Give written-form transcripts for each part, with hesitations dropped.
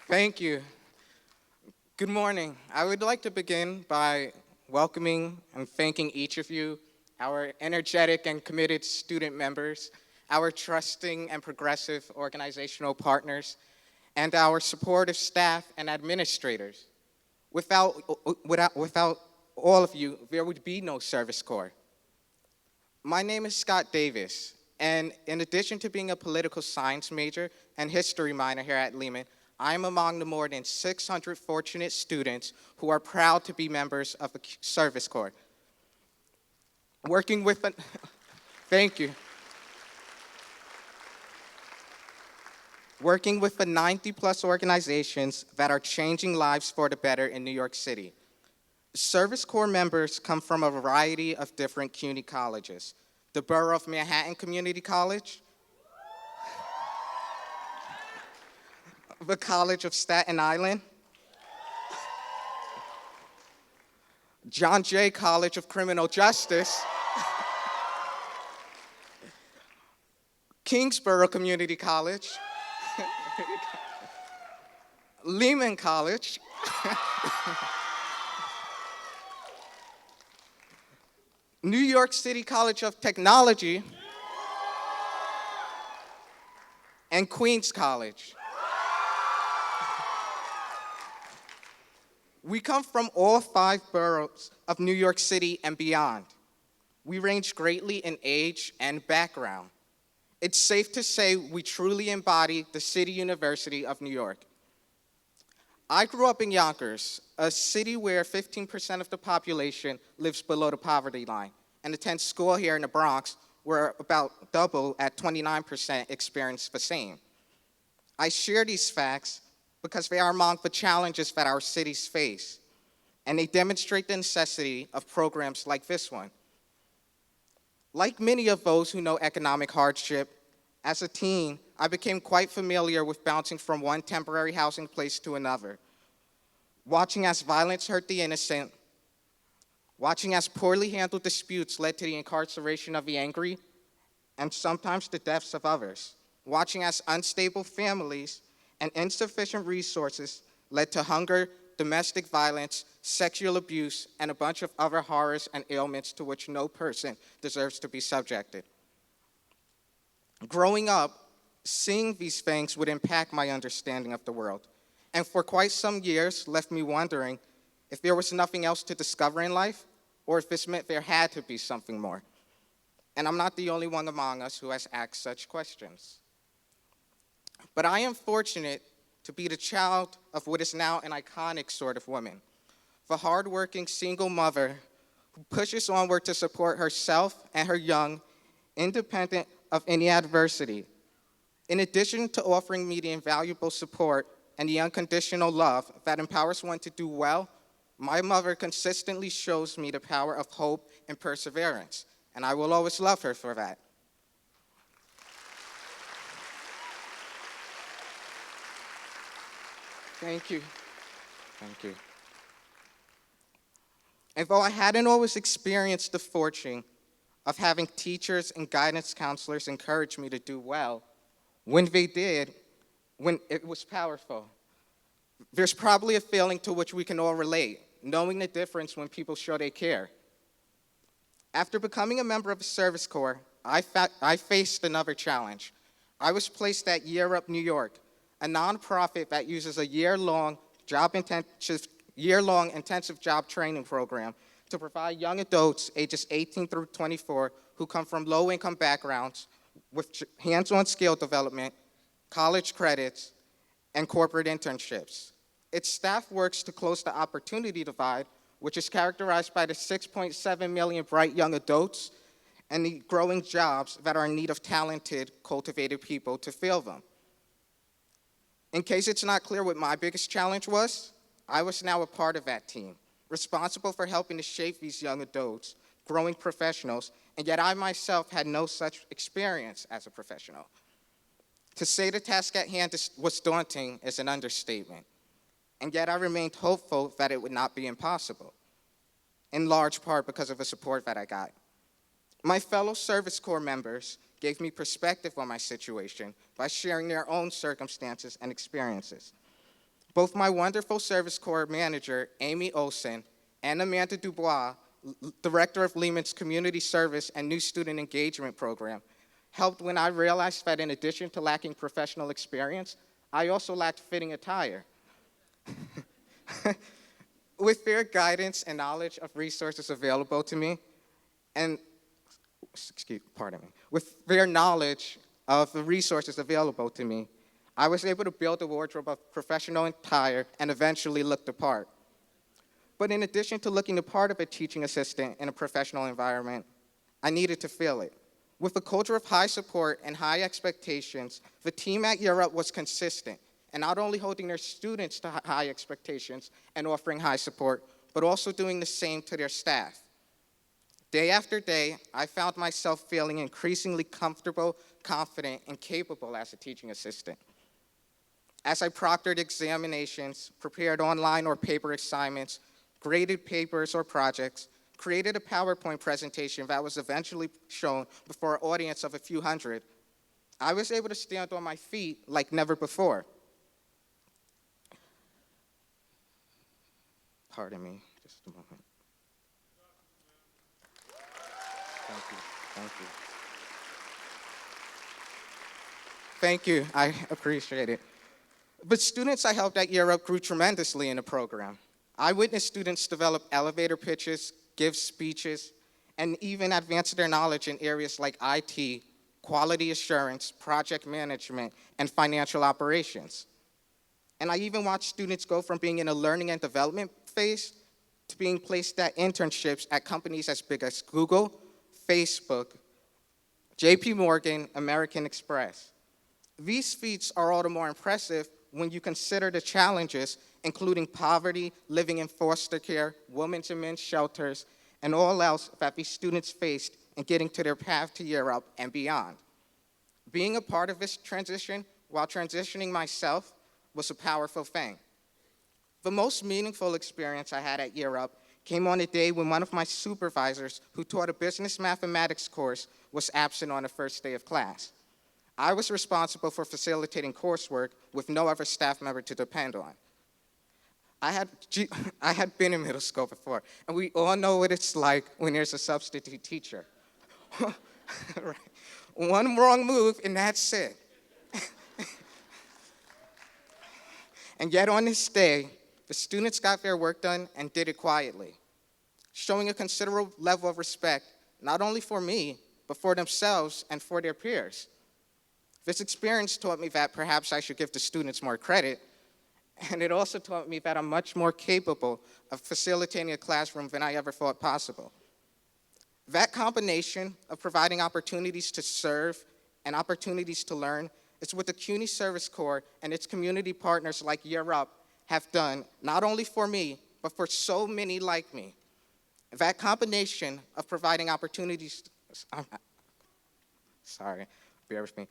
Thank you. Good morning. I would like to begin by welcoming and thanking each of you, our energetic and committed student members, our trusting and progressive organizational partners, and our supportive staff and administrators. Without all of you, there would be no Service Corps. My name is Scott Davis, and in addition to being a political science major and history minor here at Lehman, I'm among the more than 600 fortunate students who are proud to be members of the Service Corps. Working with, a, thank you. Working with the 90 plus organizations that are changing lives for the better in New York City. Service Corps members come from a variety of different community colleges. The Borough of Manhattan Community College, the College of Staten Island, John Jay College of Criminal Justice, Kingsborough Community College, Lehman College, New York City College of Technology, and Queens College. We come from all 5 boroughs of New York City and beyond. We range greatly in age and background. It's safe to say we truly embody the City University of New York. I grew up in Yonkers, a city where 15% of the population lives below the poverty line, and attends school here in the Bronx, where about double at 29% experience the same. I share these facts because they are among the challenges that our cities face, and they demonstrate the necessity of programs like this one. Like many of those who know economic hardship, as a teen, I became quite familiar with bouncing from one temporary housing place to another, watching as violence hurt the innocent, watching as poorly handled disputes led to the incarceration of the angry, and sometimes the deaths of others, watching as unstable families and insufficient resources led to hunger, domestic violence, sexual abuse, and a bunch of other horrors and ailments to which no person deserves to be subjected. Growing up, seeing these things would impact my understanding of the world, and for quite some years left me wondering if there was nothing else to discover in life, or if this meant there had to be something more. And I'm not the only one among us who has asked such questions. But I am fortunate to be the child of what is now an iconic sort of woman, the hardworking single mother who pushes onward to support herself and her young, independent of any adversity. In addition to offering me the invaluable support and the unconditional love that empowers one to do well, my mother consistently shows me the power of hope and perseverance, and I will always love her for that. Thank you. Thank you. And though I hadn't always experienced the fortune of having teachers and guidance counselors encourage me to do well, when they did, when it was powerful. There's probably a feeling to which we can all relate, knowing the difference when people show they care. After becoming a member of the Service Corps, I faced another challenge. I was placed at Year Up New York, a nonprofit that uses a year-long intensive job training program to provide young adults ages 18 through 24 who come from low-income backgrounds with hands-on skill development, college credits, and corporate internships. Its staff works to close the opportunity divide, which is characterized by the 6.7 million bright young adults and the growing jobs that are in need of talented, cultivated people to fill them. In case it's not clear what my biggest challenge was, I was now a part of that team, responsible for helping to shape these young adults, growing professionals, and yet I myself had no such experience as a professional. To say the task at hand was daunting is an understatement, and yet I remained hopeful that it would not be impossible, in large part because of the support that I got. My fellow Service Corps members gave me perspective on my situation by sharing their own circumstances and experiences. Both my wonderful Service Corps manager, Amy Olson, and Amanda Dubois, director of Lehman's Community Service and New Student Engagement Program, helped when I realized that in addition to lacking professional experience, I also lacked fitting attire. With their guidance and knowledge of resources available to me, with their knowledge of the resources available to me, I was able to build a wardrobe of professional attire and eventually look the part. But in addition to looking the part of a teaching assistant in a professional environment, I needed to feel it. With a culture of high support and high expectations, the team at Year Up was consistent, and not only holding their students to high expectations and offering high support, but also doing the same to their staff. Day after day, I found myself feeling increasingly comfortable, confident, and capable as a teaching assistant. As I proctored examinations, prepared online or paper assignments, graded papers or projects, created a PowerPoint presentation that was eventually shown before an audience of a few hundred, I was able to stand on my feet like never before. Pardon me, just a moment. Thank you, thank you. Thank you, I appreciate it. But students I helped at Year Up grew tremendously in the program. I witnessed students develop elevator pitches, give speeches, and even advance their knowledge in areas like IT, quality assurance, project management, and financial operations. And I even watched students go from being in a learning and development phase to being placed at internships at companies as big as Google, Facebook, JP Morgan, American Express. These feats are all the more impressive when you consider the challenges, including poverty, living in foster care, women's and men's shelters, and all else that these students faced in getting to their path to Year Up and beyond. Being a part of this transition while transitioning myself was a powerful thing. The most meaningful experience I had at Year Up came on a day when one of my supervisors, who taught a business mathematics course, was absent on the first day of class. I was responsible for facilitating coursework with no other staff member to depend on. I had been in middle school before, and we all know what it's like when there's a substitute teacher. Right. One wrong move, and that's it. And yet on this day, the students got their work done and did it quietly, showing a considerable level of respect, not only for me, but for themselves and for their peers. This experience taught me that perhaps I should give the students more credit, and it also taught me that I'm much more capable of facilitating a classroom than I ever thought possible. That combination of providing opportunities to serve and opportunities to learn is what the CUNY Service Corps and its community partners like Year Up have done, not only for me, but for so many like me. That combination of providing opportunities, bear with me.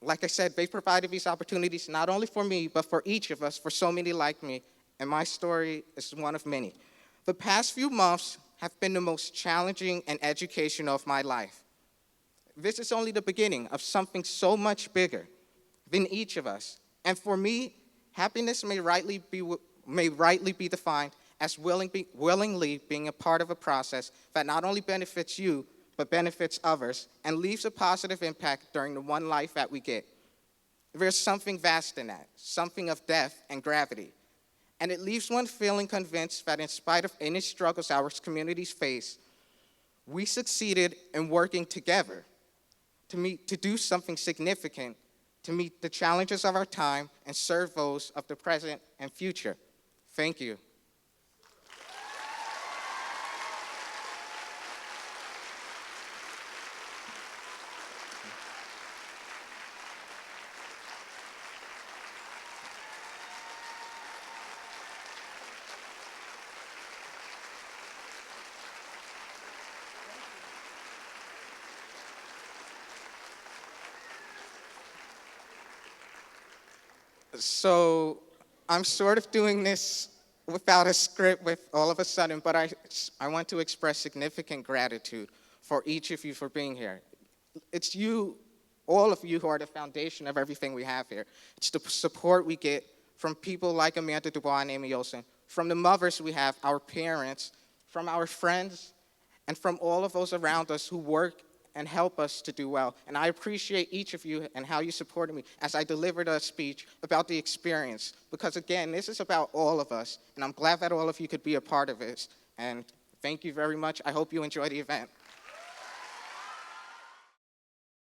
Like I said, they've provided these opportunities not only for me, but for each of us, for so many like me, and my story is one of many. The past few months have been the most challenging and educational of my life. This is only the beginning of something so much bigger than each of us. And for me, happiness may rightly be defined as willingly being a part of a process that not only benefits you, but benefits others, and leaves a positive impact during the one life that we get. There's something vast in that, something of depth and gravity. And it leaves one feeling convinced that in spite of any struggles our communities face, we succeeded in working together to do something significant, to meet the challenges of our time and serve those of the present and future. Thank you. So I'm sort of doing this without a script with all of a sudden, but I want to express significant gratitude for each of you for being here. It's you, all of you, who are the foundation of everything we have here. It's the support we get from people like Amanda Dubois and Amy Olsen, from the mothers we have, our parents, from our friends, and from all of those around us who work and help us to do well. And I appreciate each of you and how you supported me as I delivered a speech about the experience. Because again, this is about all of us, and I'm glad that all of you could be a part of it. And thank you very much. I hope you enjoy the event.